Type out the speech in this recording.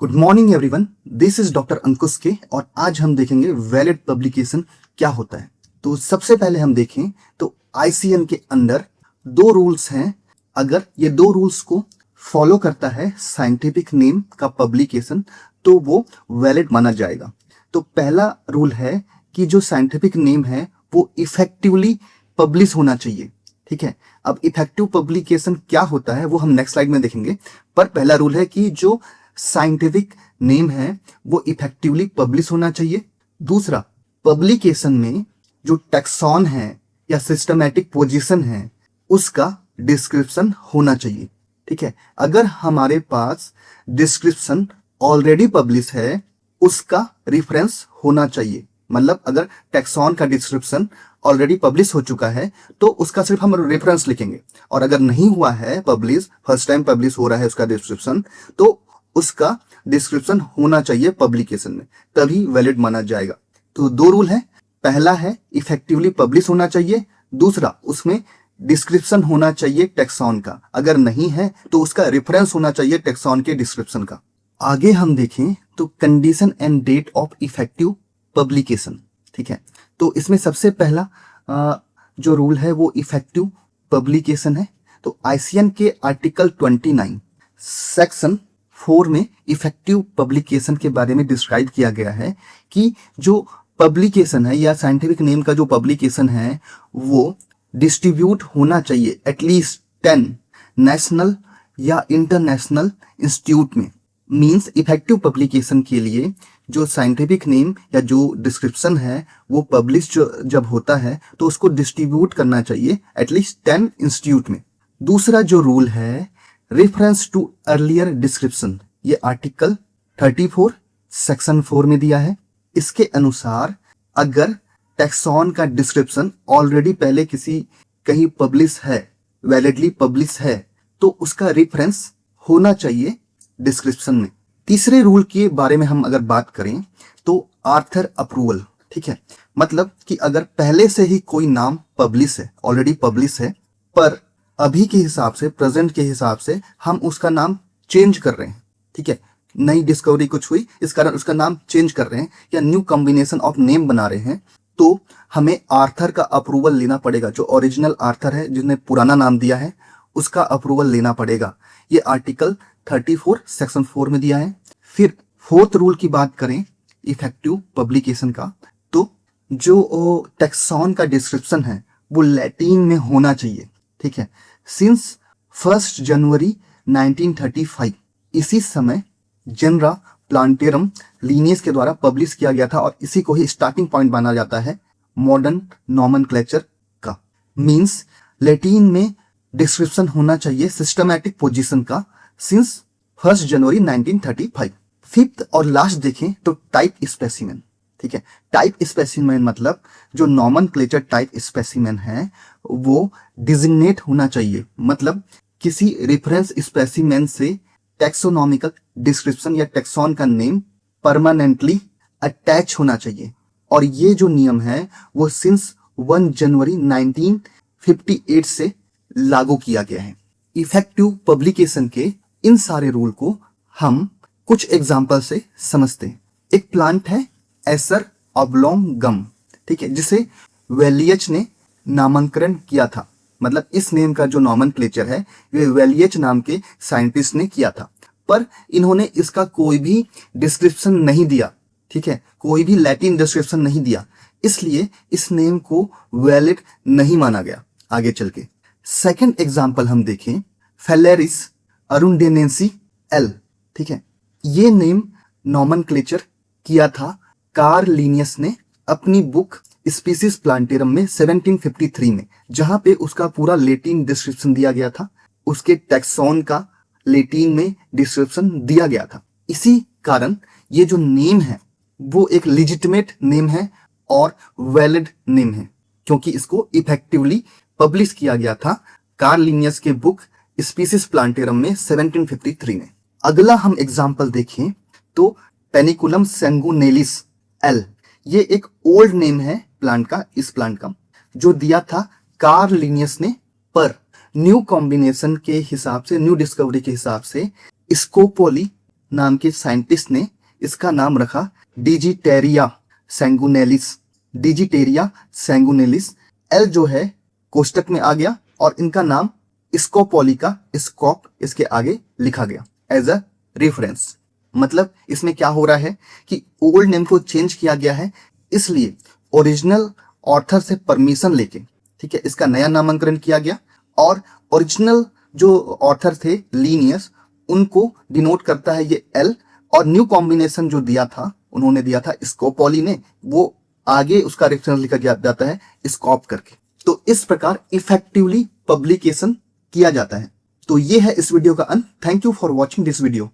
Good morning everyone, this is doctor Ankush K और आज हम देखेंगे वैलिड पब्लिकेशन क्या होता है। तो सबसे पहले हम देखें तो आईसीएन के अंदर दो रूल्स हैं। अगर ये दो रूल्स को फॉलो करता है साइंटिफिक नेम का पब्लिकेशन तो वो वैलिड माना जाएगा। तो पहला रूल है कि जो साइंटिफिक नेम है वो इफेक्टिवली पब्लिश होना चाहिए। ठीक है, अब इफेक्टिव पब्लिकेशन क्या होता है वो हम नेक्स्ट स्लाइड में देखेंगे, पर पहला रूल है कि जो साइंटिफिक नेम है वो इफेक्टिवली पब्लिश होना चाहिए। दूसरा, पब्लिकेशन में जो टैक्सॉन है या सिस्टमैटिक पोजीशन है उसका डिस्क्रिप्शन होना चाहिए। ठीक है, अगर हमारे पास डिस्क्रिप्शन ऑलरेडी पब्लिश है उसका रेफरेंस होना चाहिए। मतलब अगर टैक्सॉन का डिस्क्रिप्शन ऑलरेडी पब्लिश हो चुका है तो उसका सिर्फ हम रेफरेंस लिखेंगे, और अगर नहीं हुआ है पब्लिश, फर्स्ट टाइम पब्लिश हो रहा है उसका डिस्क्रिप्शन, तो उसका डिस्क्रिप्शन होना चाहिए पब्लिकेशन में, तभी वैलिड माना जाएगा। तो दो रूल है, पहला है इफेक्टिवली पब्लिश होना चाहिए, दूसरा उसमें डिस्क्रिप्शन होना चाहिए टैक्सॉन का, अगर नहीं है तो उसका रेफरेंस होना चाहिए टैक्सॉन के डिस्क्रिप्शन का। आगे हम देखें तो condition and date of effective publication. ठीक है, तो इसमें सबसे पहला जो रूल है वो इफेक्टिव पब्लिकेशन है। तो आईसीएन के आर्टिकल 29 सेक्शन 4 में इफेक्टिव पब्लिकेशन के बारे में डिस्क्राइब किया गया है कि जो पब्लिकेशन है या साइंटिफिक नेम का जो पब्लिकेशन है वो डिस्ट्रीब्यूट होना चाहिए एटलीस्ट 10 नेशनल या इंटरनेशनल इंस्टीट्यूट में। मींस इफेक्टिव पब्लिकेशन के लिए जो साइंटिफिक नेम या जो डिस्क्रिप्शन है वो पब्लिश जब होता है तो उसको डिस्ट्रीब्यूट करना चाहिए एटलीस्ट 10 इंस्टीट्यूट में। दूसरा जो रूल है रेफरेंस टू अर्लियर डिस्क्रिप्शन, ये आर्टिकल 34 सेक्शन 4 में दिया है। इसके अनुसार अगर टैक्सॉन का डिस्क्रिप्शन ऑलरेडी पहले कहीं पब्लिश है, वैलिडली पब्लिश है, तो उसका रेफरेंस होना चाहिए डिस्क्रिप्शन में। तीसरे रूल के बारे में हम अगर बात करें तो आर्थर अप्रूवल। ठीक है, मतलब कि अगर पहले से ही कोई नाम पब्लिश है, ऑलरेडी पब्लिश है, पर अभी के हिसाब से, प्रेजेंट के हिसाब से हम उसका नाम चेंज कर रहे हैं, ठीक है, नई डिस्कवरी कुछ हुई इस कारण उसका नाम चेंज कर रहे हैं या न्यू कॉम्बिनेशन ऑफ नेम बना रहे हैं, तो हमें आर्थर का अप्रूवल लेना पड़ेगा। जो ओरिजिनल आर्थर है जिसने पुराना नाम दिया है उसका अप्रूवल लेना पड़ेगा। ये आर्टिकल 34 सेक्शन 4 में दिया है। फिर फोर्थ रूल की बात करें इफेक्टिव पब्लिकेशन का, तो जो टैक्सॉन का डिस्क्रिप्शन है वो लैटिन में होना चाहिए। ठीक है, सिंस 1 जनवरी 1935 इसी समय जेनरा प्लांटेरम लीनियस के द्वारा पब्लिश किया गया था और इसी को ही स्टार्टिंग पॉइंट माना जाता है मॉडर्न नॉमेनक्लेचर का। मींस लैटिन में डिस्क्रिप्शन होना चाहिए सिस्टमैटिक पोजीशन का सिंस 1 जनवरी 1935। फिफ्थ और लास्ट देखें तो टाइप स्पेसिमेन। ठीक है, टाइप स्पेसिमेन मतलब जो नॉमेनक्लेचर टाइप स्पेसिमेन है वो डिजिग्नेट होना चाहिए, मतलब किसी रेफरेंस स्पेसिमेन से टैक्सोनॉमिकल डिस्क्रिप्शन या टैक्सॉन का नेम परमानेंटली अटैच होना चाहिए। और ये जो नियम है वो सिंस 1 जनवरी 1958 से लागू किया गया है। इफेक्टिव पब्लिकेशन के इन सारे रूल को हम कुछ एग्जाम्पल से समझते हैं। एक प्लांट है एसर ऑब्लोंग गम, ठीक है, जिसे वेलियच ने नामांकन किया था। मतलब इस नेम का जो नॉमेनक्लेचर है ये वेलियच नाम के साइंटिस्ट ने किया था, पर इन्होंने इसका कोई भी डिस्क्रिप्शन नहीं दिया। ठीक है, कोई भी लैटिन डिस्क्रिप्शन नहीं दिया, इसलिए इस नेम को वैलिड नहीं माना गया आगे चल के। सेकेंड एग्जाम्पल हम देखें फेलेरिस अरुंडेनेंसी एल। ठीक है, ये नेम नॉमेनक्लेचर किया था कार्ल लिनियस ने अपनी बुक स्पीसीज प्लांटेरम में 1753 में, जहां पे उसका पूरा लैटिन डिस्क्रिप्शन दिया गया था, उसके टैक्सॉन का लैटिन में डिस्क्रिप्शन दिया गया था। इसी कारण ये जो नेम है वो एक लिजिटिमेट नेम है और वैलिड नेम है, क्योंकि इसको इफेक्टिवली पब्लिश किया गया था कार्ल लिनियस के बुक स्पीसीज प्लांटेरम में 1753 में। अगला हम एग्जाम्पल देखें तो पेनिकुलम सैंगुनेलिस एल। ये एक ओल्ड नेम है प्लांट का, इस प्लांट का, जो दिया था कार्ल लिनियस ने, पर न्यू कॉम्बिनेशन के हिसाब से, न्यू डिस्कवरी के हिसाब से स्कोपोली नाम के साइंटिस्ट ने इसका नाम रखा डिजिटेरिया सैंगुनेलिस। डिजिटेरिया सैंगुनेलिस, एल जो है कोष्टक में आ गया और इनका नाम स्कोपोली का स्कोप इसके आगे लिखा गया एज अ रेफरेंस। मतलब इसमें क्या हो रहा है कि ओल्ड नेम को चेंज किया गया है, इसलिए ओरिजिनल ऑथर से परमिशन लेके, ठीक है, इसका नया नामकरण किया गया और ओरिजिनल जो ऑथर थे लीनियस, उनको डिनोट करता है ये एल, और न्यू कॉम्बिनेशन जो दिया था उन्होंने दिया था स्कोपोली ने, वो आगे उसका रेफरेंस लिखा जाता है स्कोप करके। तो इस प्रकार इफेक्टिवली पब्लिकेशन किया जाता है। तो ये है इस वीडियो का अंत। Thank you for watching this video.